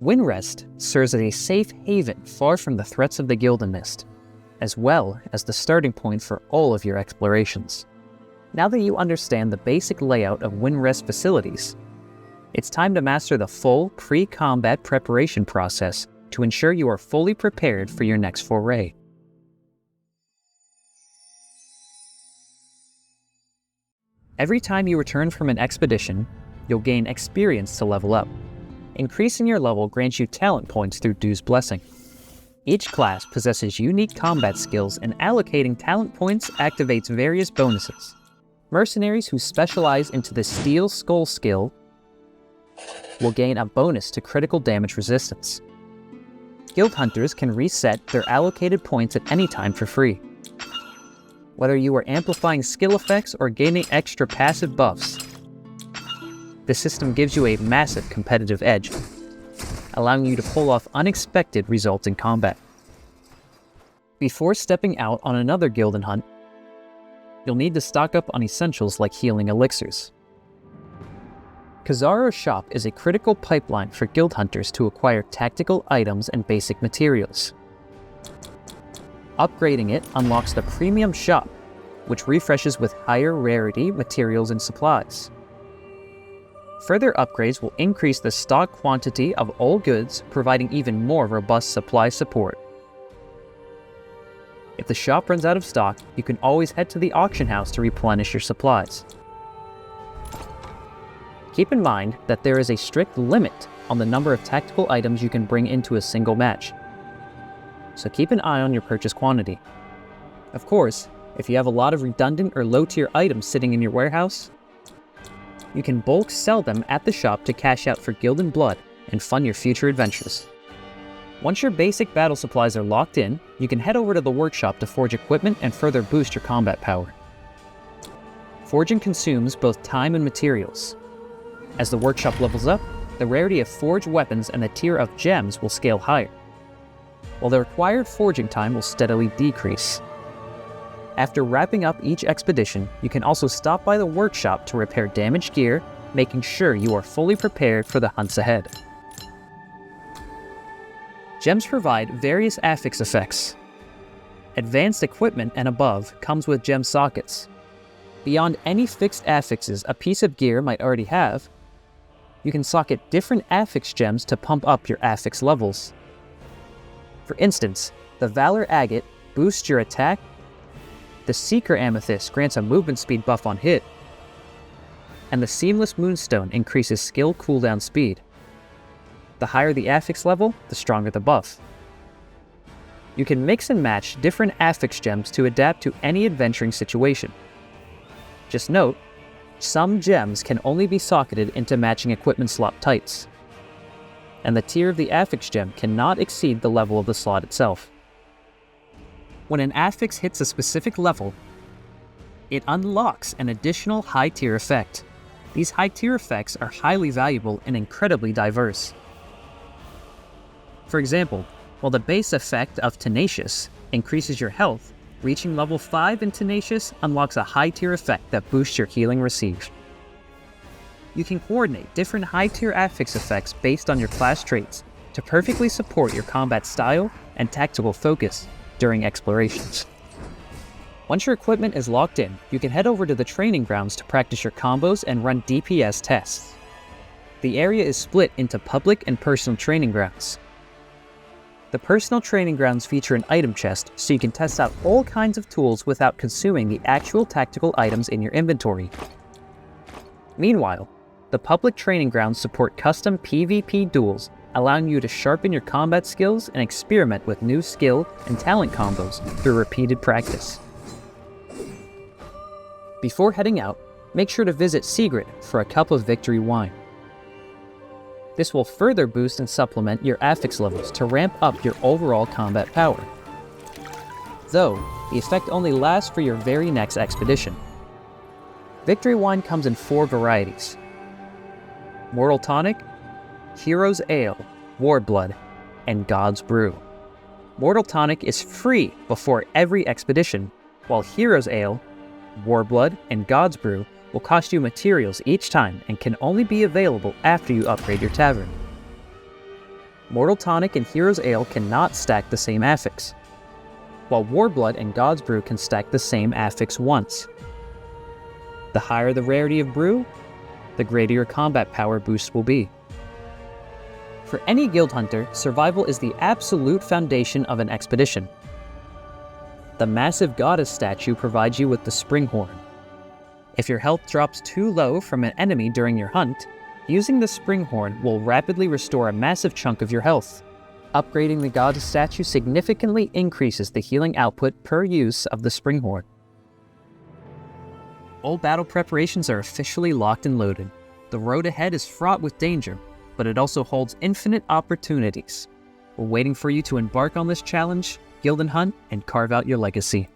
Windrest serves as a safe haven far from the threats of the Gyldenmist, as well as the starting point for all of your explorations. Now that you understand the basic layout of Windrest facilities, it's time to master the full pre-combat preparation process to ensure you are fully prepared for your next foray. Every time you return from an expedition, you'll gain experience to level up. Increasing your level grants you talent points through Du's Blessing. Each class possesses unique combat skills, and allocating talent points activates various bonuses. Mercenaries who specialize into the Steel Skull skill will gain a bonus to critical damage resistance. Gyldhunters can reset their allocated points at any time for free. Whether you are amplifying skill effects or gaining extra passive buffs, the system gives you a massive competitive edge, allowing you to pull off unexpected results in combat. Before stepping out on another Gilden hunt, you'll need to stock up on essentials like healing elixirs. Cazarro's shop is a critical pipeline for Gyldhunters to acquire tactical items and basic materials. Upgrading it unlocks the premium shop, which refreshes with higher rarity materials and supplies. Further upgrades will increase the stock quantity of all goods, providing even more robust supply support. If the shop runs out of stock, you can always head to the auction house to replenish your supplies. Keep in mind that there is a strict limit on the number of tactical items you can bring into a single match, so keep an eye on your purchase quantity. Of course, if you have a lot of redundant or low-tier items sitting in your warehouse, you can bulk sell them at the shop to cash out for Gylden Blood and fund your future adventures. Once your basic battle supplies are locked in, you can head over to the workshop to forge equipment and further boost your combat power. Forging consumes both time and materials. As the workshop levels up, the rarity of forged weapons and the tier of gems will scale higher, while the required forging time will steadily decrease. After wrapping up each expedition, you can also stop by the workshop to repair damaged gear, making sure you are fully prepared for the hunts ahead. Gems provide various affix effects. Advanced equipment and above comes with gem sockets. Beyond any fixed affixes a piece of gear might already have, you can socket different affix gems to pump up your affix levels. For instance, the Valor Agate boosts your attack, the Seeker Amethyst grants a movement speed buff on hit, and the Seamless Moonstone increases skill cooldown speed. The higher the affix level, the stronger the buff. You can mix and match different affix gems to adapt to any adventuring situation. Just note, some gems can only be socketed into matching equipment slot types, and the tier of the affix gem cannot exceed the level of the slot itself. When an affix hits a specific level, it unlocks an additional high-tier effect. These high-tier effects are highly valuable and incredibly diverse. For example, while the base effect of Tenacious increases your health, reaching level 5 in Tenacious unlocks a high-tier effect that boosts your healing received. You can coordinate different high-tier affix effects based on your class traits to perfectly support your combat style and tactical focus during explorations. Once your equipment is locked in, you can head over to the training grounds to practice your combos and run DPS tests. The area is split into public and personal training grounds. The personal training grounds feature an item chest, so you can test out all kinds of tools without consuming the actual tactical items in your inventory. Meanwhile, the public training grounds support custom PvP duels, allowing you to sharpen your combat skills and experiment with new skill and talent combos through repeated practice. Before heading out, make sure to visit Sigrid for a cup of victory wine. This will further boost and supplement your affix levels to ramp up your overall combat power. Though, the effect only lasts for your very next expedition. Victory wine comes in 4 varieties: Mortal Tonic, Hero's Ale, Warblood, and God's Brew. Mortal Tonic is free before every expedition, while Hero's Ale, Warblood, and God's Brew will cost you materials each time and can only be available after you upgrade your tavern. Mortal Tonic and Hero's Ale cannot stack the same affix, while Warblood and God's Brew can stack the same affix once. The higher the rarity of brew, the greater your combat power boost will be. For any guild hunter, survival is the absolute foundation of an expedition. The massive goddess statue provides you with the Springhorn. If your health drops too low from an enemy during your hunt, using the Springhorn will rapidly restore a massive chunk of your health. Upgrading the goddess statue significantly increases the healing output per use of the Springhorn. All battle preparations are officially locked and loaded. The road ahead is fraught with danger, but it also holds infinite opportunities. We're waiting for you to embark on this challenge, guild and hunt, and carve out your legacy.